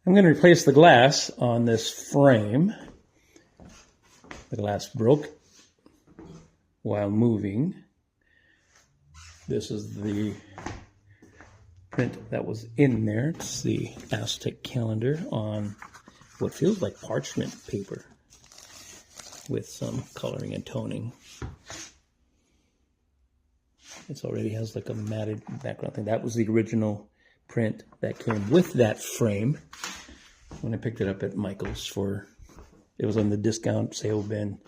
I'm going to replace the glass on this frame. The glass broke while moving. This is the print that was in there. It's the Aztec calendar on what feels like parchment paper with some coloring and toning. It already has like a matted background thing. That was the original print that came with that frame when I picked it up at Michael's for, it was on the discount sale bin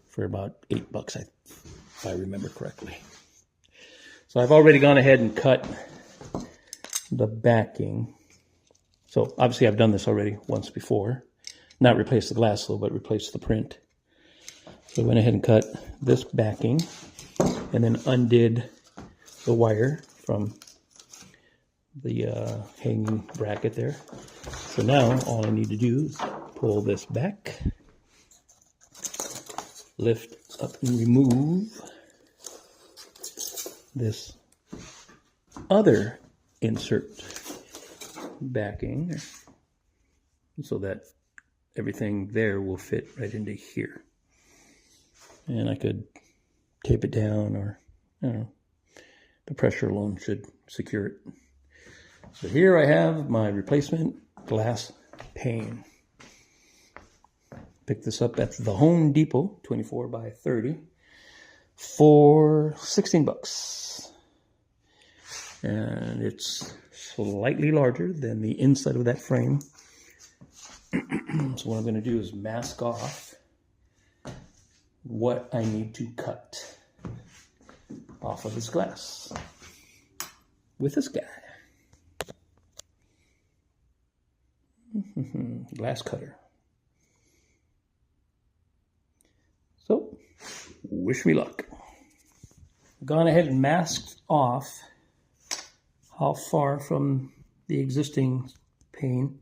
for about $8, if I remember correctly. So I've already gone ahead and cut the backing. So obviously I've done this already once before. Not replaced the glass though, but replaced the print. So I went ahead and cut this backing and then undid the wire from the hanging bracket there. So now all I need to do is pull this back, lift up and remove this other insert backing so that everything there will fit right into here. And I could tape it down, or I don't know, the pressure alone should secure it. So here I have my replacement glass pane. Picked this up at the Home Depot, 24 by 30, for $16. And it's slightly larger than the inside of that frame. So what I'm going to do is mask off what I need to cut off of this glass with this guy. Glass cutter. So, wish me luck. Gone ahead and masked off how far from the existing pane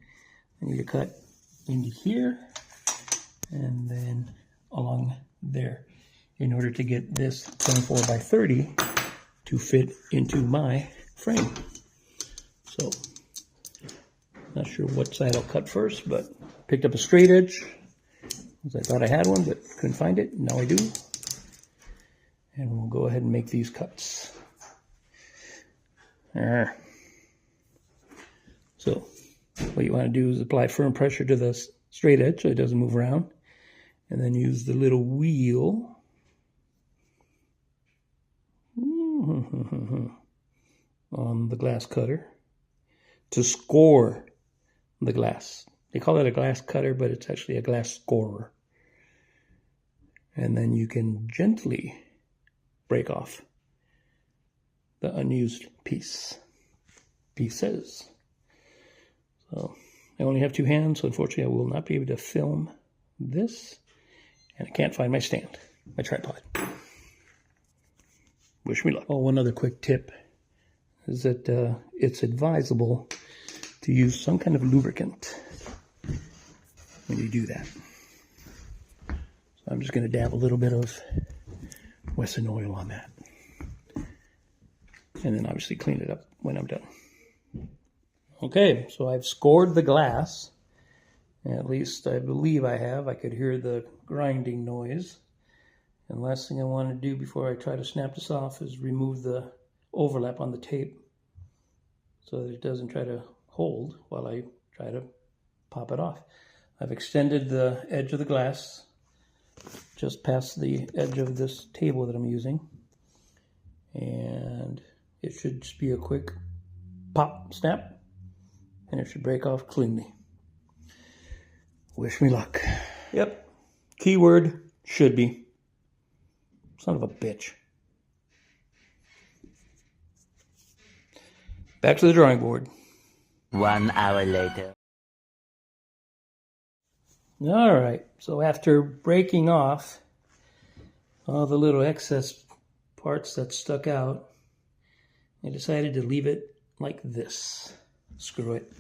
I need to cut into here and then along there in order to get this 24 by 30 to fit into my frame. So, not sure what side I'll cut first, but picked up a straight edge because I thought I had one but couldn't find it. Now I do. And we'll go ahead and make these cuts. So what you want to do is apply firm pressure to the straight edge so it doesn't move around, and then use the little wheel on the glass cutter to score the glass. They call it a glass cutter, but it's actually a glass scorer. And then you can gently break off the unused pieces. So I only have two hands, so unfortunately I will not be able to film this. And I can't find my stand, my tripod. Wish me luck. Oh, one other quick tip is that it's advisable to use some kind of lubricant when you do that. So I'm just going to dab a little bit of Wesson oil on that. And then obviously clean it up when I'm done. Okay, so I've scored the glass. At least I believe I have. I could hear the grinding noise. And last thing I want to do before I try to snap this off is remove the overlap on the tape so that it doesn't try to hold while I try to pop it off. I've extended the edge of the glass just past the edge of this table that I'm using. And it should just be a quick pop, snap, and it should break off cleanly. Wish me luck. Yep. Keyword, should be. Son of a bitch. Back to the drawing board. 1 hour later. All right. So after breaking off all the little excess parts that stuck out, I decided to leave it like this. Screw it.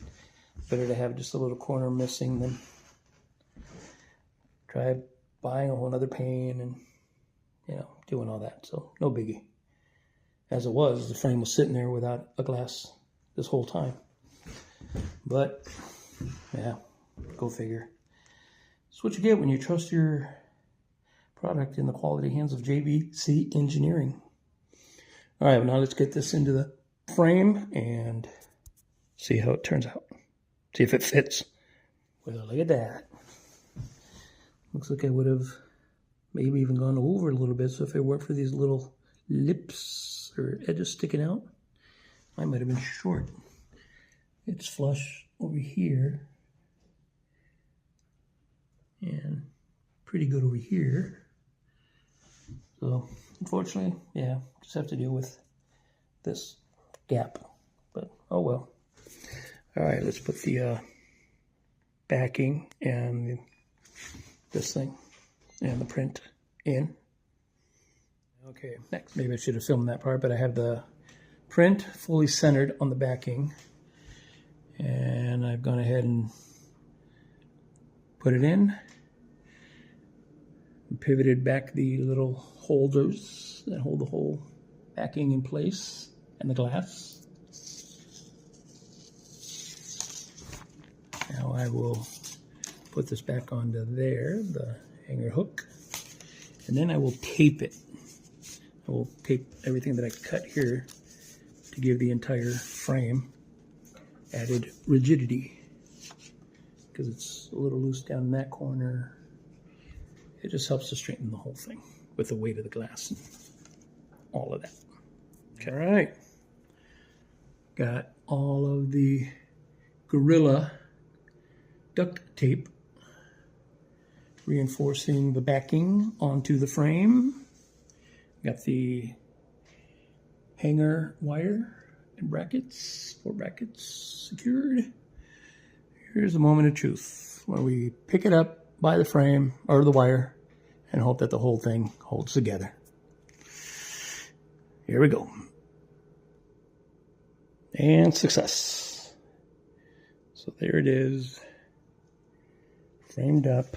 Better to have just a little corner missing than try buying a whole other pane and, doing all that. So no biggie. As it was, the frame was sitting there without a glass this whole time. But Yeah, go figure. That's what you get when you trust your product in the quality hands of JVC Engineering. All right, now let's get this into the frame and see how it turns out. See if it fits. Well, look at that. Looks like I would have maybe even gone over a little bit. So if it weren't for these little lips or edges sticking out, I might have been short. It's flush over here and pretty good over here. So unfortunately, yeah, just have to deal with this gap, but oh well. All right, let's put the backing and this thing and the print in. Okay, next, maybe I should have filmed that part, but I have the print fully centered on the backing, and I've gone ahead and put it in and pivoted back the little holders that hold the whole backing in place and the glass. Now I will put this back onto there, the hanger hook, and then I will tape it. I will tape everything that I cut here to give the entire frame added rigidity, because it's a little loose down in that corner. It just helps to straighten the whole thing with the weight of the glass and all of that. Okay. All right. Got all of the Gorilla duct tape reinforcing the backing onto the frame. Got the hanger wire and brackets, 4 brackets secured. Here's a moment of truth where we pick it up by the frame or the wire and hope that the whole thing holds together. Here we go. And success. So there it is, framed up.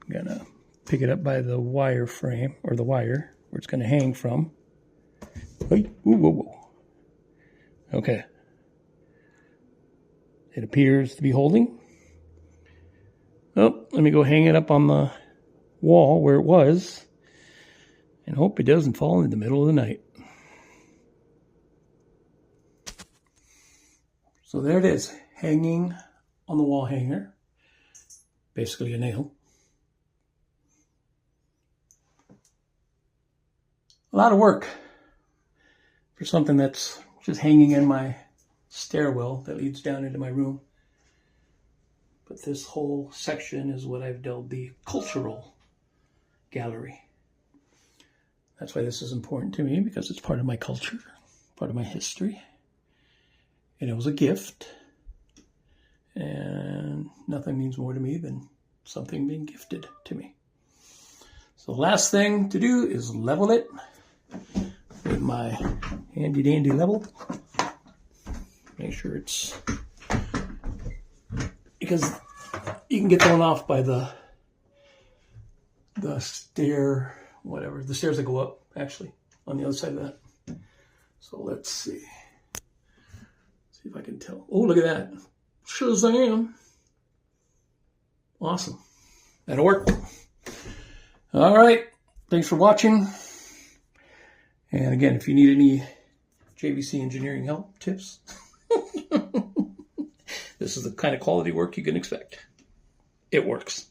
I'm gonna pick it up by the wire frame, or the wire where it's gonna hang from. Hey, whoa, whoa, whoa. Okay. It appears to be holding. Oh, let me go hang it up on the wall where it was and hope it doesn't fall in the middle of the night. So there it is, hanging on the wall hanger, basically a nail. A lot of work for something that's just hanging in my stairwell that leads down into my room. But this whole section is what I've dubbed the cultural gallery. That's why this is important to me, because it's part of my culture, part of my history. And it was a gift. And nothing means more to me than something being gifted to me. So the last thing to do is level it with my handy dandy level. Make sure it's, because you can get thrown off by the stair, whatever, the stairs that go up actually on the other side of that. So let's see. See if I can tell. Oh, look at that. Shazam. Awesome. That'll work. All right. Thanks for watching. And again, if you need any JVC engineering help, tips, this is the kind of quality work you can expect. It works.